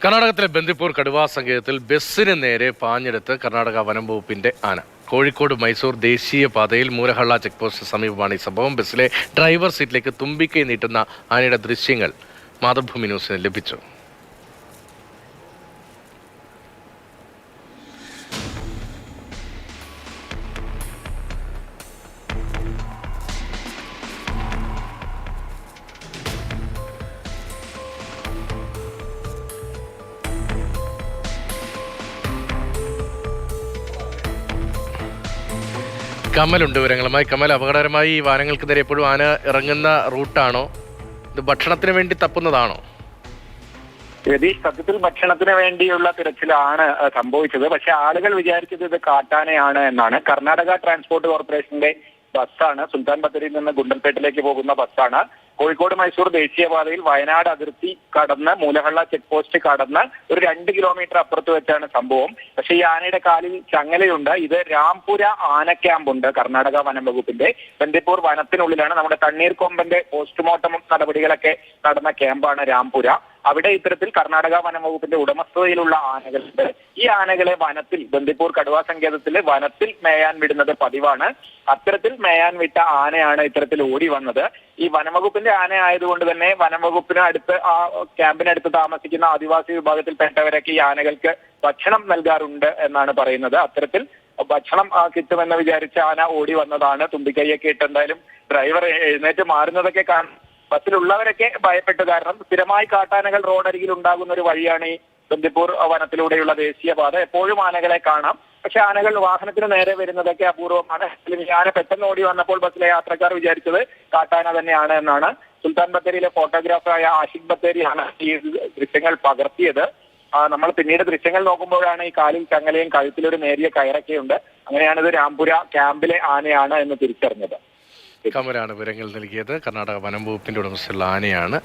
കർണാടകത്തിലെ ബന്ദിപ്പൂർ കടുവാ സങ്കേതത്തിൽ ബസ്സിന് നേരെ പാഞ്ഞെടുത്ത് കർണാടക വനം വകുപ്പിന്റെ ആന. കോഴിക്കോട് മൈസൂർ ദേശീയ പാതയിൽ മൂലഹള്ള ചെക്ക് പോസ്റ്റിന് സമീപമാണ് ഈ സംഭവം. ബസ്സിലെ ഡ്രൈവർ സീറ്റിലേക്ക് തുമ്പിക്കൈ നീട്ടുന്ന ആനയുടെ ദൃശ്യങ്ങൾ മാതൃഭൂമി ന്യൂസിന് ലഭിച്ചു. കമലുണ്ട് വിവരങ്ങളുമായി. കമൽ, അപകടകരമായി ഈ വാഹനങ്ങൾക്ക് നേരെ എപ്പോഴും ആന ഇറങ്ങുന്ന റൂട്ടാണോ? ഇത് ഭക്ഷണത്തിന് വേണ്ടി തപ്പുന്നതാണോ? രതീഷ്, സത്യത്തിൽ ഭക്ഷണത്തിന് വേണ്ടിയുള്ള തിരച്ചിലാണ് സംഭവിച്ചത്. പക്ഷെ ആളുകൾ വിചാരിച്ചത് ഇത് കാട്ടാനയാണ് എന്നാണ്. കർണാടക ട്രാൻസ്പോർട്ട് കോർപ്പറേഷന്റെ ബസ്സാണ്. സുൽത്താൻ ബത്തേരിയിൽ നിന്ന് ഗുണ്ടൽപേട്ടിലേക്ക് പോകുന്ന ബസ്സാണ്. കോഴിക്കോട് മൈസൂർ ദേശീയപാതയിൽ വയനാട് അതിർത്തി കടന്ന് മൂലഹള്ള ചെക്ക് പോസ്റ്റ് കടന്ന് ഒരു 2 കിലോമീറ്റർ അപ്പുറത്ത് വെച്ചാണ് സംഭവം. പക്ഷേ ഈ ആനയുടെ കാലിൽ ചങ്ങലയുണ്ട്. ഇത് രാംപുര ആന ക്യാമ്പുണ്ട് കർണാടക വനം വകുപ്പിന്റെ. ബന്ദിപ്പൂർ വനത്തിനുള്ളിലാണ്. നമ്മുടെ തണ്ണീർക്കൊമ്പന്റെ പോസ്റ്റ്മോർട്ടം നടപടികളൊക്കെ നടന്ന ക്യാമ്പാണ് രാംപുര. അവിടെ ഇത്തരത്തിൽ കർണാടക വനം വകുപ്പിന്റെ ഉടമസ്ഥതയിലുള്ള ആനകളുണ്ട്. ഈ ആനകളെ വനത്തിൽ, ബന്ദിപ്പൂർ കടുവാ സങ്കേതത്തിലെ വനത്തിൽ മേയാൻ വിടുന്നത് പതിവാണ്. അത്തരത്തിൽ മേയാൻ വിട്ട ആനയാണ് ഇത്തരത്തിൽ ഓടി വന്നത്. ഈ വനംവകുപ്പിന്റെ ആന ആയതുകൊണ്ട് തന്നെ വനംവകുപ്പിന് അടുത്ത്, ആ ക്യാമ്പിനടുത്ത് താമസിക്കുന്ന ആദിവാസി വിഭാഗത്തിൽപ്പെട്ടവരൊക്കെ ഈ ആനകൾക്ക് ഭക്ഷണം നൽകാറുണ്ട് എന്നാണ് പറയുന്നത്. അത്തരത്തിൽ ഭക്ഷണം കിട്ടുമെന്ന് വിചാരിച്ച ആന ഓടി വന്നതാണ്. തുമ്പിക്കൈയൊക്കെ ഇട്ട് എന്തായാലും ഡ്രൈവർ എഴുന്നേറ്റ് മാറുന്നതൊക്കെ കാണും. ബസ്സിലുള്ളവരൊക്കെ ഭയപ്പെട്ടു. കാരണം സ്ഥിരമായി കാട്ടാനകൾ റോഡരികിൽ ഉണ്ടാകുന്ന ഒരു വഴിയാണ് ഈ ബന്ദിപ്പൂർ വനത്തിലൂടെയുള്ള ദേശീയപാത. എപ്പോഴും ആനകളെ കാണാം. പക്ഷെ ആനകൾ വാഹനത്തിന് നേരെ വരുന്നതൊക്കെ അപൂർവമാണ്. ഈ ആന പെട്ടെന്ന് ഓടി വന്നപ്പോൾ ബസ്സിലെ യാത്രക്കാർ വിചാരിച്ചത് കാട്ടാന തന്നെയാണ് എന്നാണ്. സുൽത്താൻ ബത്തേരിയിലെ ഫോട്ടോഗ്രാഫറായ ആഷിഖ് ബത്തേരിയാണ് ഈ ദൃശ്യങ്ങൾ പകർത്തിയത്. നമ്മൾ പിന്നീട് ദൃശ്യങ്ങൾ നോക്കുമ്പോഴാണ് ഈ കാലിൽ ചങ്ങലയും കഴുത്തിലൊരു നേരിയ കയറൊക്കെയുണ്ട്. അങ്ങനെയാണ് ഇത് രാംപുര ക്യാമ്പിലെ ആനയാണ് എന്ന് തിരിച്ചറിഞ്ഞത്. കമലാണ് വിവരങ്ങൾ നൽകിയത്. കർണാടക വനം വകുപ്പിന്റെ ഉടമസ്ഥയുള്ള ആനയാണ്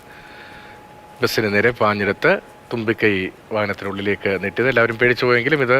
ബസ്സിന് നേരെ പാഞ്ഞെടുത്ത് തുമ്പിക്കൈ വാഹനത്തിനുള്ളിലേക്ക് നീട്ടിയത്. എല്ലാവരും പേടിച്ചു പോയെങ്കിലും ഇത്